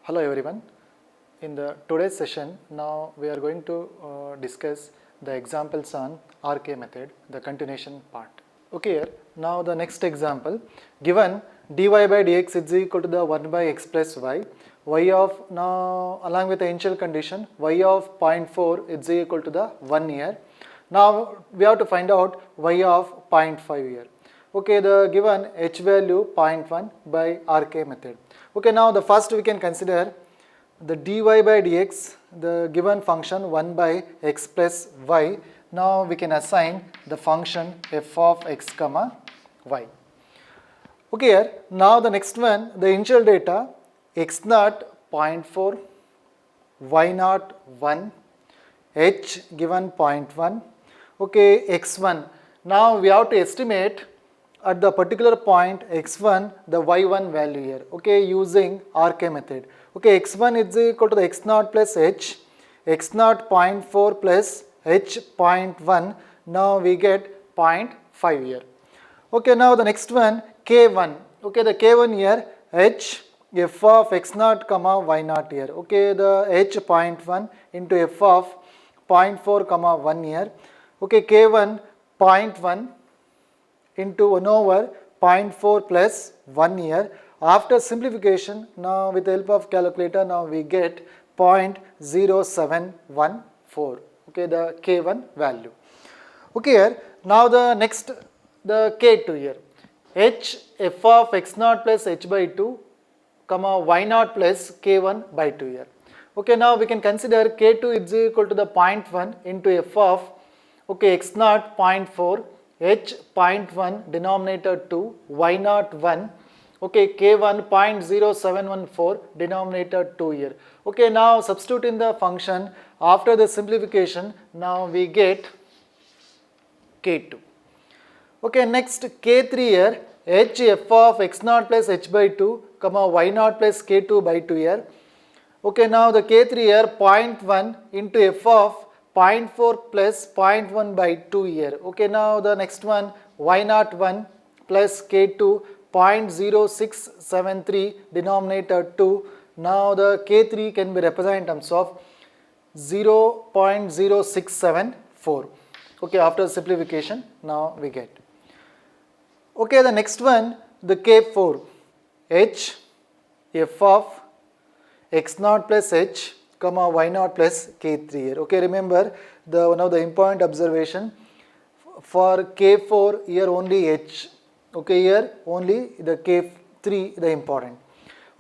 Hello everyone. In the today's session, now we are going to discuss the examples on RK method, the continuation part. Okay, here now the next example, given dy by dx is equal to the 1 by x plus y of now along with the initial condition y of 0.4 is equal to the 1 here. Now we have to find out y of 0.5 here. Okay, the given h value 0.1 by RK method. Okay, now the first we can consider the dy by dx, the given function 1 by x plus y. Now we can assign the function f of x comma y. Okay, here now the next one, the initial data x naught 0.4, y naught 1, h given 0.1, okay, x1. Now we have to estimate at the particular point x1 the y1 value here, okay, using RK method. Okay, x1 is equal to the x naught plus h, x naught 0.4 plus h 0.1. Now we get 0.5 here. Okay, now the next one k1. Okay, the k1 here h f of x naught comma y naught here. Okay, the h 0.1 into f of 0.4 comma 1 here. Okay, k1 0.1 into 1 over 0.4 plus 1 here. After simplification, now with the help of calculator, now we get 0.0714. Okay, the k1 value. Okay, here now the next, the k2 here, h f of x naught plus h by 2 comma y naught plus k1 by 2 here. Okay, now we can consider k2 is equal to the 0.1 into f of, okay, x naught 0.4, h 0.1 denominator 2, y naught 1, okay, k1 0.0714 denominator 2 here. Okay, now substitute in the function. After the simplification, now we get k2. Okay, next k3 here, h f of x naught plus h by 2 comma y naught plus k2 by 2 here. Okay, now the k3 here 0.1 into f of 0.4 plus 0.1 by 2 here. Okay, now the next one y naught 1 plus k2 0.0673 denominator 2. Now the k3 can be represented in terms of 0.0674. Okay, after simplification, now we get. Okay, the next one, the k4, h f of x naught plus h comma y naught plus k3 here. Okay, remember the one of the important observation for k4 here only h. Okay, here only the k3 the important.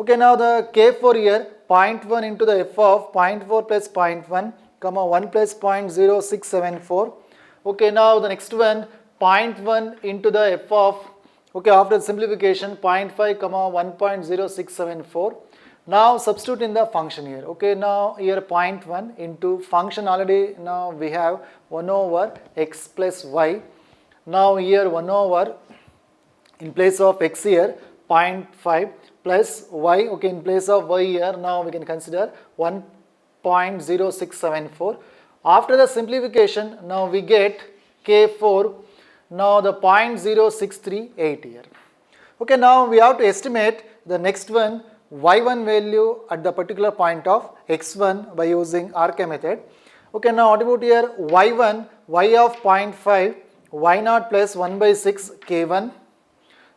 Okay, now the k4 here 0.1 into the f of 0.4 plus 0.1 comma 1 plus 0.0674. Okay, now the next one 0.1 into the f of, okay, after simplification 0.5 comma 1.0674. Now substitute in the function here. Okay, now here 0.1 into function already now we have 1 over x plus y. Now here 1 over, in place of x here 0.5 plus y, okay, in place of y here now we can consider 1.0674. After the simplification now we get k4, now the 0.0638 here. Okay, now we have to estimate the next one y1 value at the particular point of x1 by using RK method. Okay, now what about here y1, y of 0.5, y naught plus 1 by 6 k1,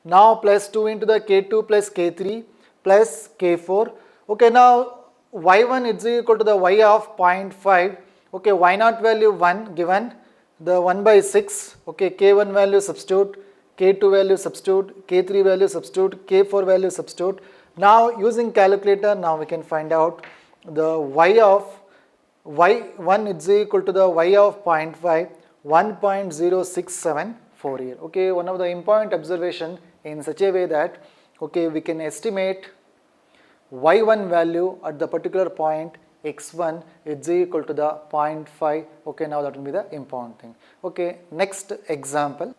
now plus 2 into the k2 plus k3 plus k4. Okay, now y1 is equal to the y of 0.5, okay, y naught value 1 given, the 1 by 6, okay, k1 value substitute, k2 value substitute, k3 value substitute, k4 value substitute. Now using calculator, now we can find out the y of y1 is equal to the y of 0.5, 1.0674 here. Okay, one of the important observation in such a way that, okay, we can estimate y1 value at the particular point x1 is equal to the 0.5. Okay, now that will be the important thing. Okay, next example.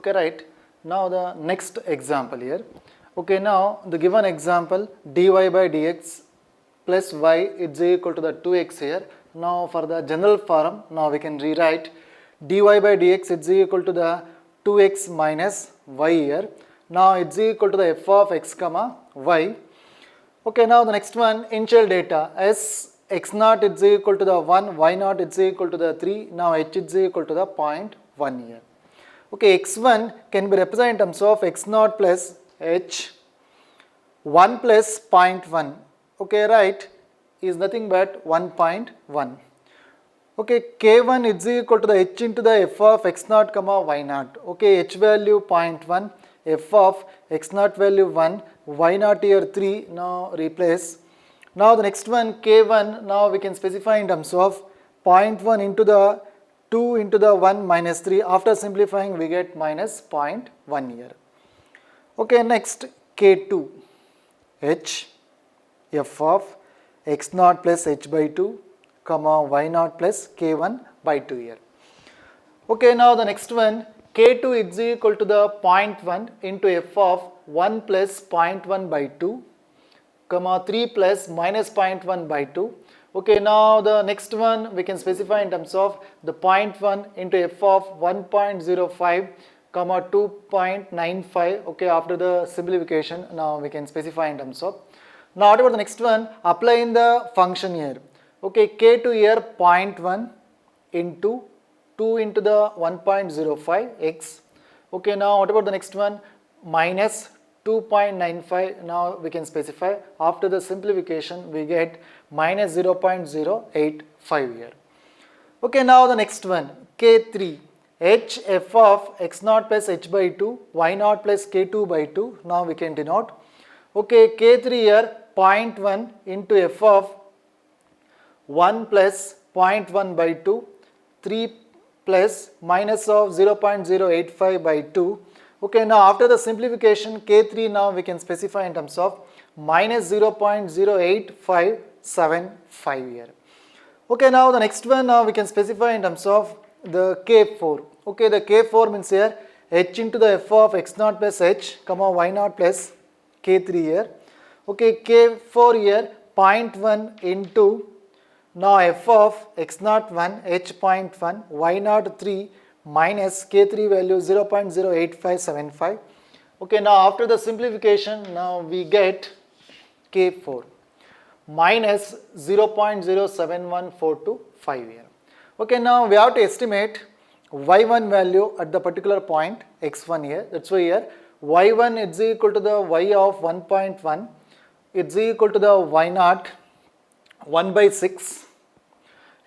Okay, right. Now the next example here. Okay, now the given example dy by dx plus y is equal to the 2x here. Now for the general form, now we can rewrite dy by dx is equal to the 2x minus y here. Now it's equal to the f of x comma y. Okay, now the next one, initial data s x naught is equal to the 1, y naught is equal to the 3. Now h is equal to the 0.1 here. Okay, x1 can be represented in terms of x naught plus h, 1 plus 0.1. Okay, right, is nothing but 1.1. Okay, k1 is equal to the h into the f of x naught comma y naught. Okay, h value 0.1, f of x naught value 1, y naught here 3, now replace. Now the next one, k1, now we can specify in terms of 0.1 into the 2 into the 1 minus 3. After simplifying we get minus 0.1 here. Okay, next k2, h, f of x naught plus h by 2 comma y naught plus k1 by 2 here. Okay, now the next one, k2 is equal to the 0.1 into f of 1 plus 0.1 by 2 comma 3 plus minus 0.1 by 2. Okay, now the next one we can specify in terms of the 0.1 into f of 1.05 comma 2.95. Okay, after the simplification now we can specify in terms of. Now what about the next one, apply in the function here. Okay, k2 here 0.1 into 2 into the 1.05 x. Okay, now what about the next one, minus 2.95. now we can specify. After the simplification we get minus 0.085 here. Okay, now the next one, k3, h f of x naught plus h by 2, y naught plus k2 by 2. Now we can denote. Okay, k3 here 0.1 into f of 1 plus 0.1 by 2, 3 plus minus of 0.085 by 2. Okay, now after the simplification k3 now we can specify in terms of minus 0.08575 here. Okay, now the next one now we can specify in terms of the k4. Okay, the k4 means here h into the f of x naught plus h comma y naught plus k3 here. Okay, k4 here 0.1 into now f of x naught 1 h 0.1 y naught 3 minus k3 value 0.08575. Okay, now after the simplification now we get k4 minus 0.071425 here. Okay, now we have to estimate y1 value at the particular point x1 here. That's why here y1 is equal to the y of 1.1, it's equal to the y naught 1 by 6,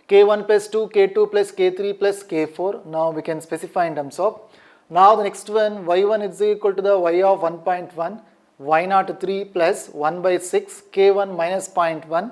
k1 plus 2, k2 plus k3 plus k4. Now we can specify in terms of. Now the next one, y1 is equal to the y of 1.1, y naught 3 plus 1 by 6, k1 minus 0.1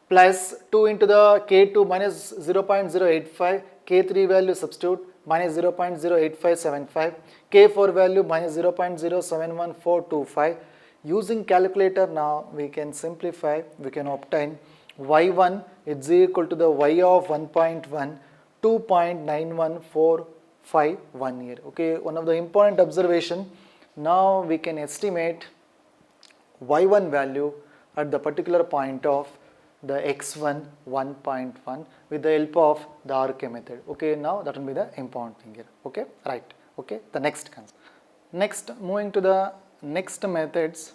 plus 2 into the k2 minus 0.085, k3 value substitute minus 0.08575, k4 value minus 0.071425. Using calculator now we can simplify, we can obtain y1 is equal to the y of 1.1, 2.91451 here. Okay, one of the important observation, now we can estimate y1 value at the particular point of the x1 1.1 with the help of the RK method. Okay, now that will be the important thing here. Okay, right. Okay, the next concept. Next, moving to the next methods,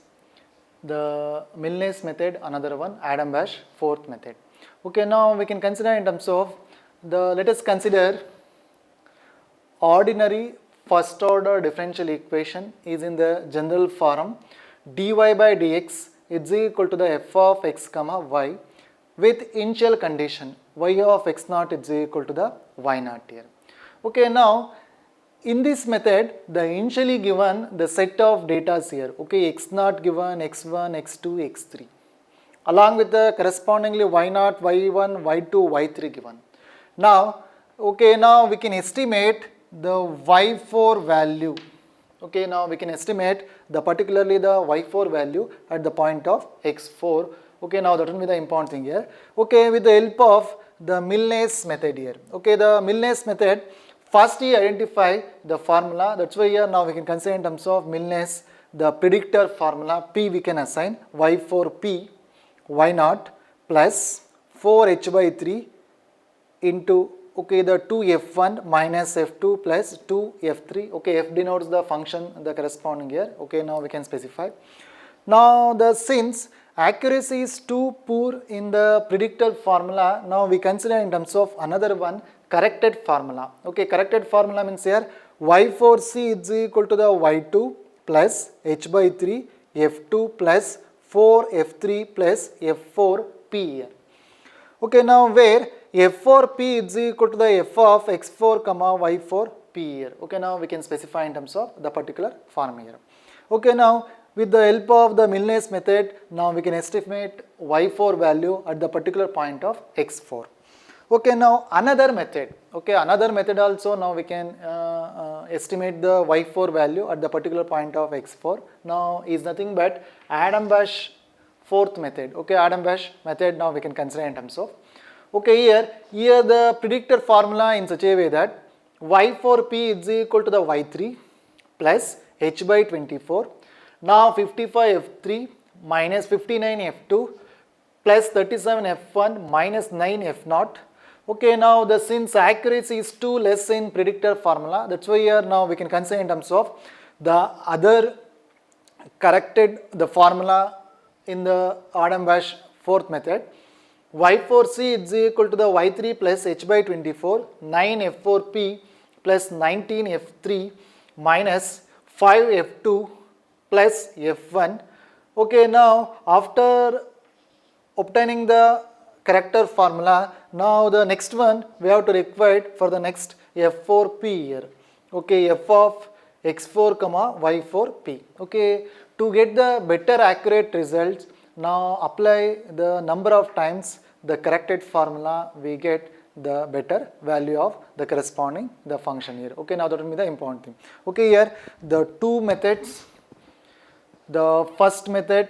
the Milnes method, another one, Adam-Bash, fourth method. Okay, now we can consider in terms of the, let us consider ordinary first order differential equation is in the general form dy by dx is equal to the f of x comma y with initial condition y of x naught is equal to the y naught here. Okay, now in this method the initially given the set of data here, okay, x naught given, x1, x2, x3 along with the correspondingly y naught, y1, y2, y3 given. Now, okay, now we can estimate the y4 value. Okay, now we can estimate the particularly the y4 value at the point of x4. Okay, now that will be the important thing here. Okay, with the help of the Milnes method here. Okay, the Milnes method, First we identify the formula, that's why here now we can consider in terms of Milnes the predictor formula. P we can assign y4p y0 plus 4h by 3 into okay the 2f1 minus f2 plus 2f3. Okay, f denotes the function the corresponding here. Okay, now we can specify. Now the since accuracy is too poor in the predictor formula, now we consider in terms of another one, corrected formula. Okay, corrected formula means here y4c is equal to the y2 plus h by 3 f2 plus 4f3 plus f4p here. Okay, now where f4p is equal to the f of x4 comma y4p here. Okay, now we can specify in terms of the particular form here. Okay, now with the help of the Milnes method, now we can estimate y4 value at the particular point of x4. Okay, now another method. Okay, another method also now we can estimate the y4 value at the particular point of x4. Now is nothing but Adam-Bush fourth method. Okay, Adam-Bush method now we can consider in terms of. Okay, here the predictor formula in such a way that y4p is equal to the y3 plus h by 24. Now 55f3 minus 59f2 plus 37f1 minus 9f0. Okay, now the since accuracy is too less in predictor formula, that's why here now we can consider in terms of the other corrected the formula in the Adam-Bush fourth method. y4c is equal to the y3 plus h by 24, 9f4p plus 19f3 minus 5f2 plus f1. Okay, now after obtaining the corrector formula, now the next one we have to require for the next f4p here. Okay, f of x4 comma y4p. Okay, to get the better accurate results, now apply the number of times the corrected formula, we get the better value of the corresponding the function here. Okay, now that will be the important thing. Okay, here the two methods, the first method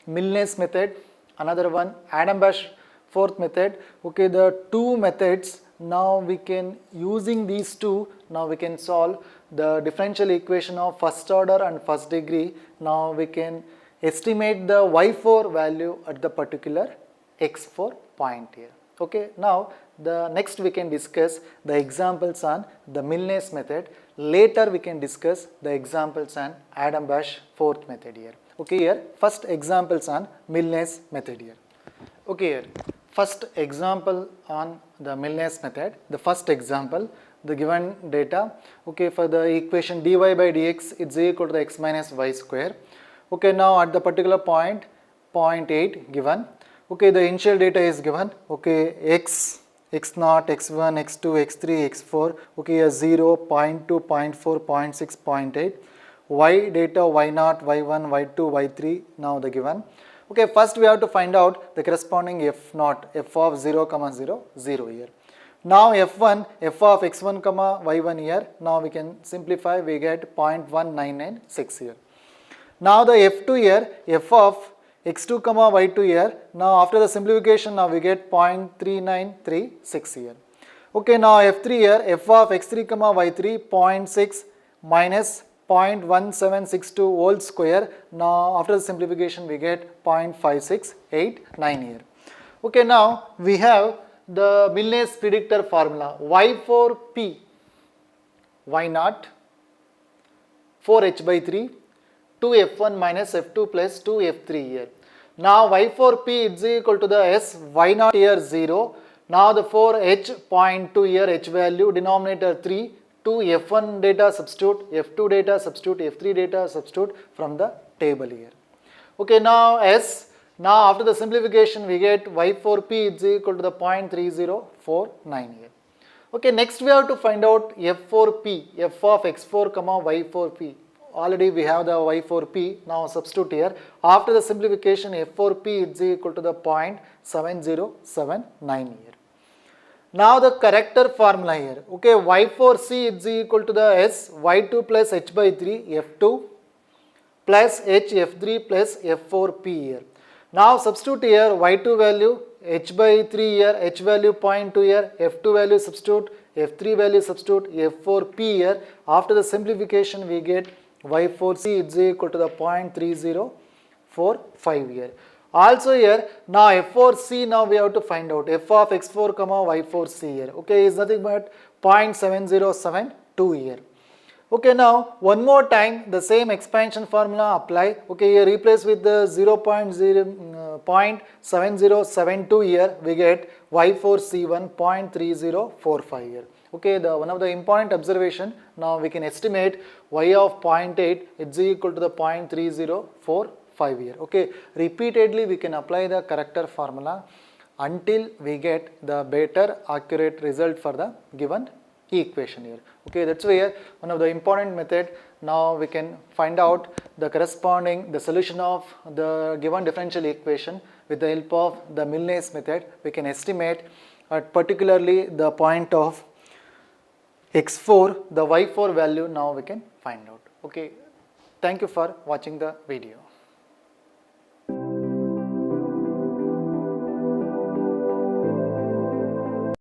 Milnes method, another one Adam-Bush fourth method. Okay, the two methods, now we can using these two, now we can solve the differential equation of first order and first degree. Now we can estimate the y4 value at the particular x4 point here. Okay, now the next we can discuss the examples on the Milnes method. Later we can discuss the examples on Adam-Bush fourth method here. Okay, here first examples on Milnes method here. Okay, here first example on the Milnes method. The first example, the given data. Okay, for the equation dy by dx is equal to the x minus y square. Okay, now at the particular point 8 given. Okay, the initial data is given. Okay, x, x0, x1, x2, x3, x4. Okay, here 0, 0.2, 0.4, 0.6, 0.8. Y data y0, y1, y2, y3. Now the given. Okay, first we have to find out the corresponding f0, f of 0, 0, 0 here. Now f1, f of x1, y1 here. Now we can simplify, we get 0.1996 here. Now the f2 here, f of x2, y2 here. Now after the simplification, now we get 0.3936 here. Okay, now f3 here, f of x3, y3, 0.6 minus 0.1762 whole square. Now after the simplification we get 0.5689 here. Okay, now we have the Milnes predictor formula y4p y0 4h by 3 2f1 minus f2 plus 2f3 here. Now y4p is equal to the s y0 here 0. Now the 4h 0.2 here h value, denominator 3. 2 f1 data substitute, f2 data substitute, f3 data substitute from the table here. Okay, now s, now after the simplification we get y4p is equal to the 0.3049 here. Okay, next we have to find out f4p, f of x4 y4p. Already we have the y4p, now substitute here. After the simplification f4p is equal to the 0.7079 here. Now the corrector formula here. Okay, y4c is equal to the s y2 plus h by 3 f2 plus h f3 plus f4p here. Now substitute here y2 value h by 3 here, h value 0.2 here, f2 value substitute f3 value substitute f4p here. After the simplification we get y4c is equal to the 0.3045 here. Also here now f4c, now we have to find out f of x4 comma y4c here, okay, is nothing but 0.7072 here. Okay, now one more time the same expansion formula apply. Okay, here replace with the 0.7072 here, we get y4c1 0.3045 here. Okay, the one of the important observation, now we can estimate y of 0.8 is equal to the 0.3045 here. Okay, repeatedly we can apply the corrector formula until we get the better accurate result for the given equation here. Okay, that's where one of the important method. Now we can find out the corresponding the solution of the given differential equation with the help of the Milne's method. We can estimate at particularly the point of x4, the y4 value now we can find out. Okay, thank you for watching the video.